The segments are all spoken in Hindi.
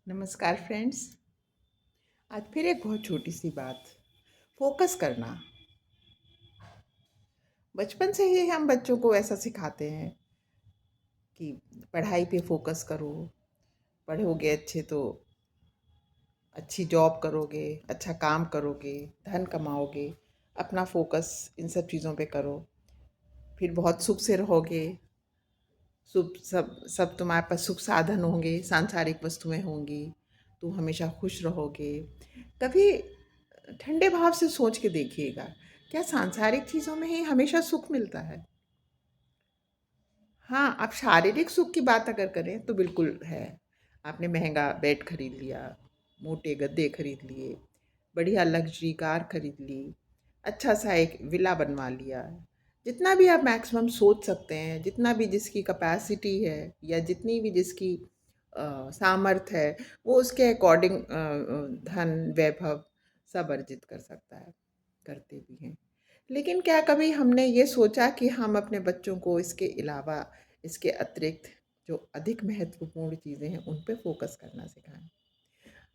नमस्कार फ्रेंड्स। आज फिर एक बहुत छोटी सी बात, फोकस करना। बचपन से ही हम बच्चों को ऐसा सिखाते हैं कि पढ़ाई पे फोकस करो, पढ़ोगे अच्छे तो अच्छी जॉब करोगे, अच्छा काम करोगे, धन कमाओगे। अपना फोकस इन सब चीज़ों पे करो, फिर बहुत सुख से रहोगे। सुख सब सब तुम्हारे पास सुख साधन होंगे, सांसारिक वस्तुएं होंगी, तुम हमेशा खुश रहोगे। कभी ठंडे भाव से सोच के देखिएगा, क्या सांसारिक चीज़ों में ही हमेशा सुख मिलता है? हाँ, आप शारीरिक सुख की बात अगर करें तो बिल्कुल है। आपने महंगा बेड खरीद लिया, मोटे गद्दे खरीद लिए, बढ़िया लग्जरी कार खरीद ली, अच्छा सा एक विला बनवा लिया। जितना भी आप मैक्सिमम सोच सकते हैं, जितना भी जिसकी कैपेसिटी है या जितनी भी जिसकी सामर्थ है, वो उसके अकॉर्डिंग धन वैभव सब अर्जित कर सकता है, करते भी हैं। लेकिन क्या कभी हमने ये सोचा कि हम अपने बच्चों को इसके अलावा, इसके अतिरिक्त जो अधिक महत्वपूर्ण चीज़ें हैं उन पे फोकस करना सिखाएं?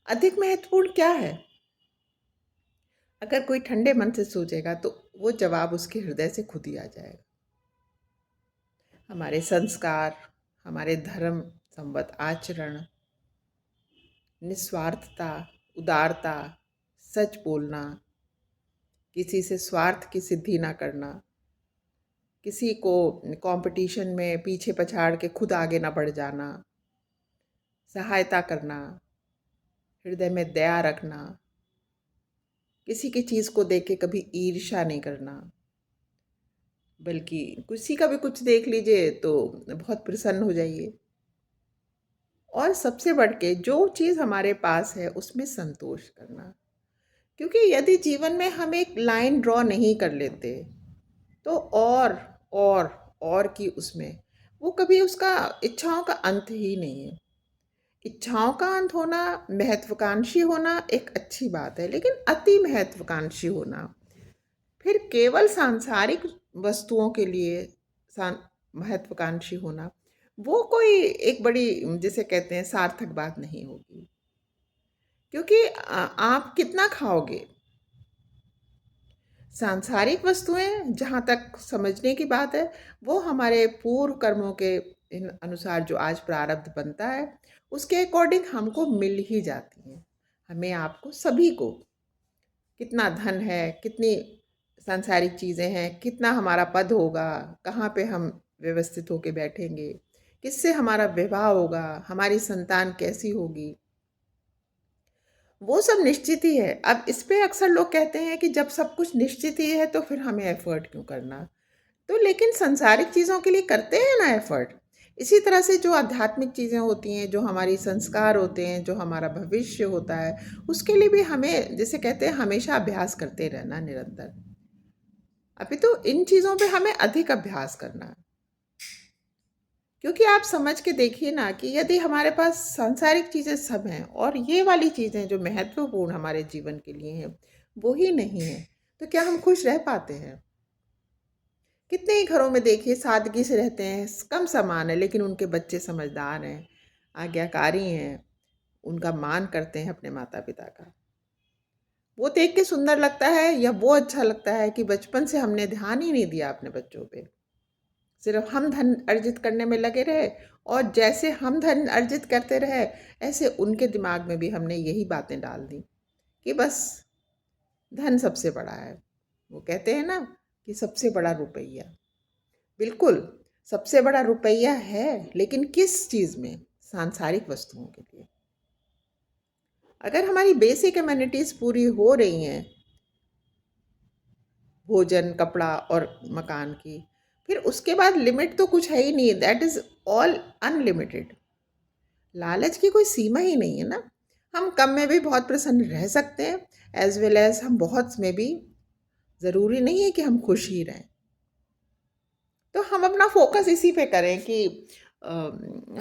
अधिक महत्वपूर्ण क्या है? अगर कोई ठंडे मन से सोचेगा तो वो जवाब उसके हृदय से खुद ही आ जाएगा। हमारे संस्कार, हमारे धर्म संबद्ध आचरण, निस्वार्थता, उदारता, सच बोलना, किसी से स्वार्थ की सिद्धि ना करना, किसी को कंपटीशन में पीछे पछाड़ के खुद आगे ना बढ़ जाना, सहायता करना, हृदय में दया रखना, किसी की चीज़ को देख के कभी ईर्ष्या नहीं करना, बल्कि किसी का भी कुछ देख लीजिए तो बहुत प्रसन्न हो जाइए। और सबसे बढ़ के जो चीज़ हमारे पास है उसमें संतोष करना। क्योंकि यदि जीवन में हम एक लाइन ड्रॉ नहीं कर लेते तो और और की उसमें वो कभी उसका इच्छाओं का अंत ही नहीं है। इच्छाओं का अंत होना, महत्वाकांक्षी होना एक अच्छी बात है, लेकिन अति महत्वाकांक्षी होना, फिर केवल सांसारिक वस्तुओं के लिए महत्वाकांक्षी होना, वो कोई एक बड़ी, जिसे कहते हैं, सार्थक बात नहीं होगी। क्योंकि आप कितना खाओगे? सांसारिक वस्तुएं जहाँ तक समझने की बात है, वो हमारे पूर्व कर्मों के इन अनुसार जो आज प्रारब्ध बनता है उसके अकॉर्डिंग हमको मिल ही जाती हैं। हमें, आपको, सभी को। कितना धन है, कितनी सांसारिक चीज़ें हैं, कितना हमारा पद होगा, कहाँ पे हम व्यवस्थित होके बैठेंगे, किससे हमारा विवाह होगा, हमारी संतान कैसी होगी, वो सब निश्चित ही है। अब इस पे अक्सर लोग कहते हैं कि जब सब कुछ निश्चित ही है तो फिर हमें एफर्ट क्यों करना? तो लेकिन सांसारिक चीज़ों के लिए करते हैं ना एफर्ट। इसी तरह से जो आध्यात्मिक चीज़ें होती हैं, जो हमारी संस्कार होते हैं, जो हमारा भविष्य होता है, उसके लिए भी हमें, जिसे कहते हैं, हमेशा अभ्यास करते रहना निरंतर। अभी तो इन चीज़ों पे हमें अधिक अभ्यास करना है। क्योंकि आप समझ के देखिए ना कि यदि हमारे पास सांसारिक चीज़ें सब हैं और ये वाली चीज़ें जो महत्वपूर्ण हमारे जीवन के लिए हैं वो ही नहीं है, तो क्या हम खुश रह पाते हैं? कितने ही घरों में देखिए सादगी से रहते हैं, कम सामान है, लेकिन उनके बच्चे समझदार हैं, आज्ञाकारी हैं, उनका मान करते हैं अपने माता पिता का। वो देख के सुंदर लगता है, या वो अच्छा लगता है कि बचपन से हमने ध्यान ही नहीं दिया अपने बच्चों पे, सिर्फ हम धन अर्जित करने में लगे रहे, और जैसे हम धन अर्जित करते रहे ऐसे उनके दिमाग में भी हमने यही बातें डाल दी कि बस धन सबसे बड़ा है। वो कहते हैं ना कि सबसे बड़ा रुपया। बिल्कुल, सबसे बड़ा रुपया है, लेकिन किस चीज़ में? सांसारिक वस्तुओं के लिए। अगर हमारी बेसिक एमिनिटीज़ पूरी हो रही हैं, भोजन, कपड़ा और मकान की, फिर उसके बाद लिमिट तो कुछ है ही नहीं, दैट इज़ ऑल अनलिमिटेड। लालच की कोई सीमा ही नहीं है ना। हम कम में भी बहुत प्रसन्न रह सकते हैं, एज वेल एज हम बहुत में भी, ज़रूरी नहीं है कि हम खुश ही रहें। तो हम अपना फोकस इसी पे करें कि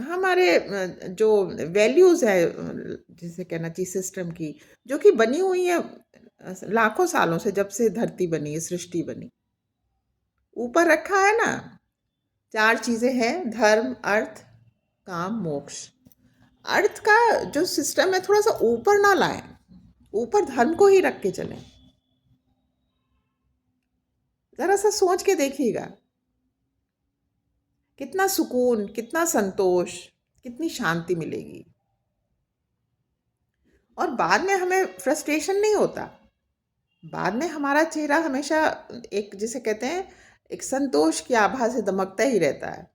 हमारे जो वैल्यूज़ है, जिसे कहना चाहिए सिस्टम की, जो कि बनी हुई है लाखों सालों से, जब से धरती बनी है, सृष्टि बनी, ऊपर रखा है ना। चार चीज़ें हैं: धर्म, अर्थ, काम, मोक्ष। अर्थ का जो सिस्टम है थोड़ा सा ऊपर ना लाएं, ऊपर धर्म को ही रख के चलें। जरा सा सोच के देखिएगा, कितना सुकून, कितना संतोष, कितनी शांति मिलेगी। और बाद में हमें फ्रस्ट्रेशन नहीं होता। बाद में हमारा चेहरा हमेशा एक, जिसे कहते हैं, एक संतोष की आभा से दमकता ही रहता है।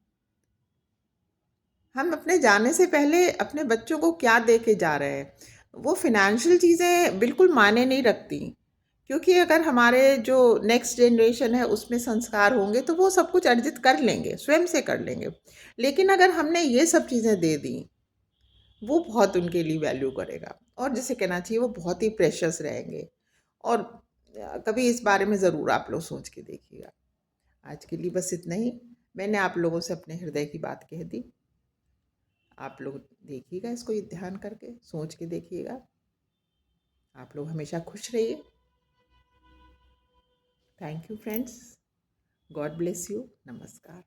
हम अपने जाने से पहले अपने बच्चों को क्या दे के जा रहे हैं, वो फिनेंशियल चीज़ें बिल्कुल मायने नहीं रखती। क्योंकि अगर हमारे जो नेक्स्ट जनरेशन है उसमें संस्कार होंगे तो वो सब कुछ अर्जित कर लेंगे, स्वयं से कर लेंगे। लेकिन अगर हमने ये सब चीज़ें दे दी, वो बहुत उनके लिए वैल्यू करेगा, और जिसे कहना चाहिए वो बहुत ही प्रेशियस रहेंगे। और कभी इस बारे में ज़रूर आप लोग सोच के देखिएगा। आज के लिए बस इतना ही। मैंने आप लोगों से अपने हृदय की बात कह दी। आप लोग देखिएगा, इसको ये ध्यान करके सोच के देखिएगा। आप लोग हमेशा खुश रहिए। Thank you friends. God bless you. नमस्कार।